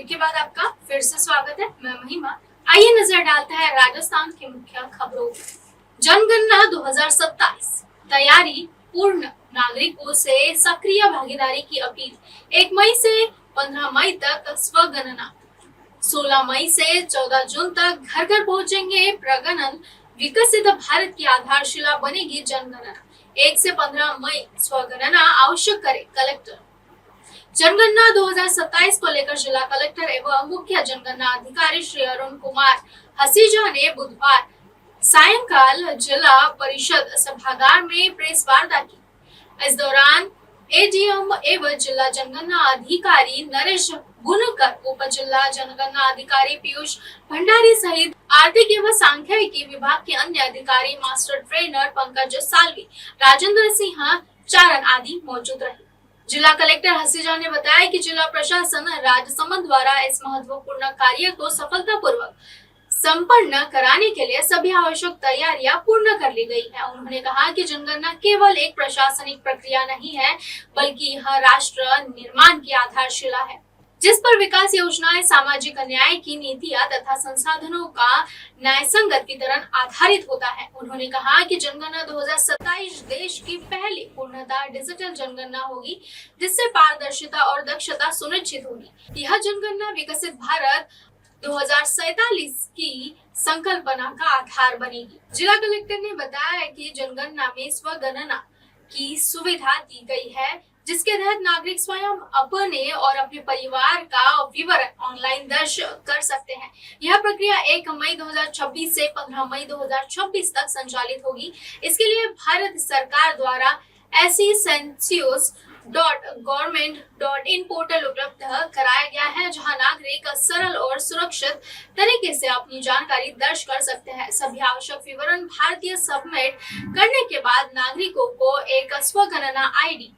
Break के बाद आपका फिर से स्वागत है। मैं महिमा। आइए नजर डालते हैं राजस्थान की मुख्य खबरों पर। जनगणना 2027 तैयारी पूर्ण, नागरिकों से सक्रिय भागीदारी की अपील। 1 मई से 15 मई तक स्वगणना, 16 मई से 14 जून तक घर घर पहुंचेंगे प्रगणन, विकसित भारत की आधारशिला बनेगी जनगणना। 1 से 15 मई स्वगणना आवश्यक करे कलेक्टर। जनगणना 2027 को लेकर जिला कलेक्टर एवं मुख्य जनगणना अधिकारी श्री अरुण कुमार हसीजा ने बुधवार सायंकाल जिला परिषद सभागार में प्रेस वार्ता की। इस दौरान एडीएम एवं जिला जनगणना अधिकारी नरेश गुनकर, उप जिला जनगणना अधिकारी पीयूष भंडारी सहित आर्थिक एवं सांख्यिकी विभाग के अन्य अधिकारी, मास्टर ट्रेनर पंकज सालवी, राजेंद्र सिंह चारण आदि मौजूद रहे। जिला कलेक्टर हसीजा ने बताया कि जिला प्रशासन राजसमंद द्वारा इस महत्वपूर्ण कार्य को सफलतापूर्वक संपन्न कराने के लिए सभी आवश्यक तैयारियां पूर्ण कर ली गई है। उन्होंने कहा कि जनगणना केवल एक प्रशासनिक प्रक्रिया नहीं है, बल्कि यह राष्ट्र निर्माण की आधारशिला है, जिस पर विकास योजनाएं, सामाजिक न्याय की नीतियां तथा संसाधनों का न्यायसंगतीकरण आधारित होता है। उन्होंने कहा कि जनगणना 2027 देश की पहली पूर्णतः डिजिटल जनगणना होगी, जिससे पारदर्शिता और दक्षता सुनिश्चित होगी। यह जनगणना विकसित भारत 2047 की संकल्पना का आधार बनेगी। जिला कलेक्टर ने बताया कि जनगणना में स्वगणना की सुविधा दी गई है, जिसके तहत नागरिक स्वयं अपने और अपने परिवार का विवरण ऑनलाइन दर्ज कर सकते हैं। यह प्रक्रिया 1 मई 2026 से 15 मई 2026 तक संचालित होगी। इसके लिए भारत सरकार द्वारा SEcensus.government.in पोर्टल उपलब्ध कराया गया है, जहां नागरिक सरल और सुरक्षित तरीके से अपनी जानकारी दर्ज कर सकते हैं। सभी आवश्यक विवरण भारतीय सबमिट करने के बाद नागरिकों को एक स्वगणना आईडी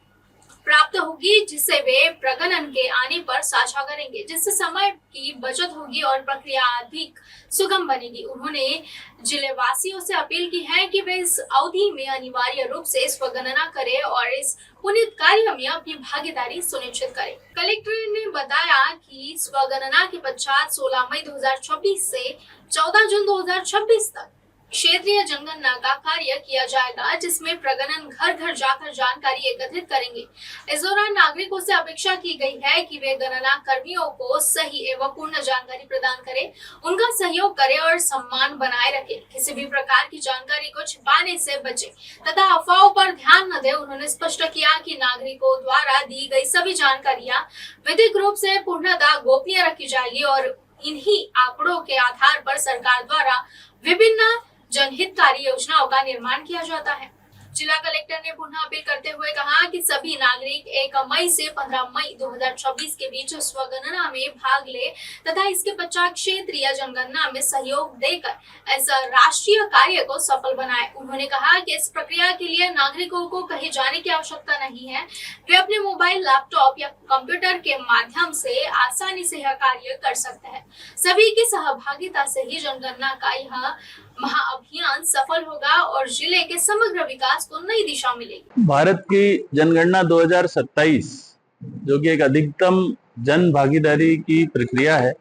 प्राप्त होगी, जिसे वे प्रगणन के आने पर साझा करेंगे, जिससे समय की बचत होगी और प्रक्रिया अधिक सुगम बनेगी। उन्होंने जिले वासियों से अपील की है कि वे इस अवधि में अनिवार्य रूप से स्वगणना करें और इस पुनीत कार्य में अपनी भागीदारी सुनिश्चित करें। कलेक्टर ने बताया कि स्वगणना के पश्चात 16 मई 2026 से 14 जून 2026 तक क्षेत्रीय जनगणना का कार्य किया जाएगा, जिसमें प्रगणन घर घर जाकर जानकारी एकत्रित करेंगे। इस दौरान नागरिकों से अपेक्षा की गई है कि वे गणना कर्मियों को सही एवं पूर्ण जानकारी प्रदान करें, उनका सहयोग करें और सम्मान बनाए रखें। किसी भी प्रकार की जानकारी को छिपाने से बचें तथा अफवाहों पर ध्यान न दें। उन्होंने स्पष्ट किया कि नागरिकों द्वारा दी गई सभी जानकारियां विधिक रूप से पूर्णतः गोपनीय रखी जाएगी और इन्हीं आंकड़ों के आधार पर सरकार द्वारा विभिन्न जनहितकारी योजनाओं का निर्माण किया जाता है। जिला कलेक्टर ने पुनः अपील करते हुए कहा कि सभी नागरिक 1 मई से 15 मई 2026 के बीच स्वगणना में भाग ले तथा इसके पश्चात क्षेत्रीय जनगणना में सहयोग देकर इस राष्ट्रीय कार्य को सफल बनाए। उन्होंने कहा कि इस प्रक्रिया के लिए नागरिकों को कहीं जाने की आवश्यकता नहीं है, वे अपने मोबाइल, लैपटॉप या कंप्यूटर के माध्यम से आसानी से यह कार्य कर सकते हैं। सभी की सहभागिता से ही जनगणना का यह महाअभियान सफल होगा और जिले के समग्र विकास को नई दिशा मिलेगी। भारत की जनगणना 2027 जो कि एक अधिकतम जन भागीदारी की प्रक्रिया है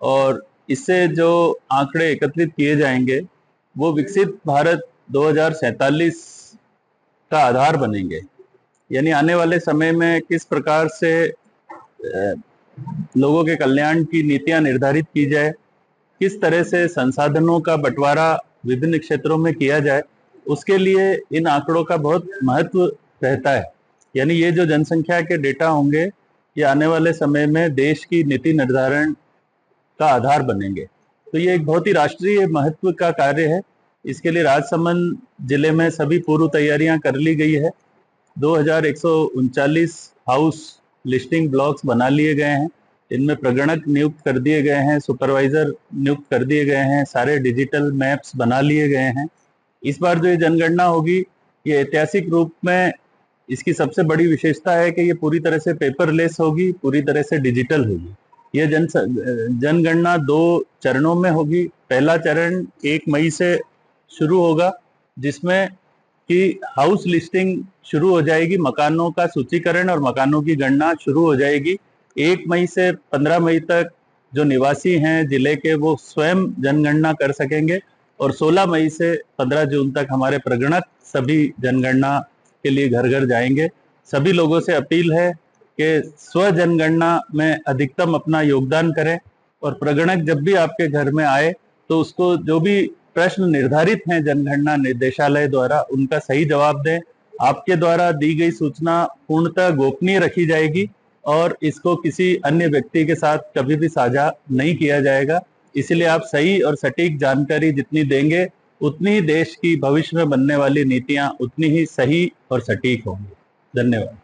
और इससे जो आंकड़े एकत्रित किए जाएंगे वो विकसित भारत 2047 का आधार बनेंगे। यानी आने वाले समय में किस प्रकार से लोगों के कल्याण की नीतियां निर्धारित की जाए, किस तरह से संसाधनों का बंटवारा विभिन्न क्षेत्रों में किया जाए, उसके लिए इन आंकड़ों का बहुत महत्व रहता है। यानी ये जो जनसंख्या के डेटा होंगे ये आने वाले समय में देश की नीति निर्धारण का आधार बनेंगे। तो ये एक बहुत ही राष्ट्रीय महत्व का कार्य है। इसके लिए राजसमंद जिले में सभी पूर्व तैयारियां कर ली गई है। 2139 हाउस लिस्टिंग ब्लॉक्स बना लिए गए हैं, इनमें प्रगणक नियुक्त कर दिए गए हैं, सुपरवाइजर नियुक्त कर दिए गए हैं, सारे डिजिटल मैप्स बना लिए गए हैं। इस बार जो ये जनगणना होगी ये ऐतिहासिक रूप में इसकी सबसे बड़ी विशेषता है कि ये पूरी तरह से पेपरलेस होगी, पूरी तरह से डिजिटल होगी। ये जनगणना 2 चरणों में होगी। पहला चरण 1 मई से शुरू होगा, जिसमें कि हाउस लिस्टिंग शुरू हो जाएगी, मकानों का सूचीकरण और मकानों की गणना शुरू हो जाएगी। 1 मई से 15 मई तक जो निवासी हैं जिले के वो स्वयं जनगणना कर सकेंगे और 16 मई से 15 जून तक हमारे प्रगणक सभी जनगणना के लिए घर घर जाएंगे। सभी लोगों से अपील है कि स्व जनगणना में अधिकतम अपना योगदान करें और प्रगणक जब भी आपके घर में आए तो उसको जो भी प्रश्न निर्धारित हैं जनगणना निर्देशालय द्वारा उनका सही जवाब दें। आपके द्वारा दी गई सूचना पूर्णतः गोपनीय रखी जाएगी और इसको किसी अन्य व्यक्ति के साथ कभी भी साझा नहीं किया जाएगा। इसलिए आप सही और सटीक जानकारी जितनी देंगे उतनी ही देश की भविष्य में बनने वाली नीतियां उतनी ही सही और सटीक होंगी। धन्यवाद।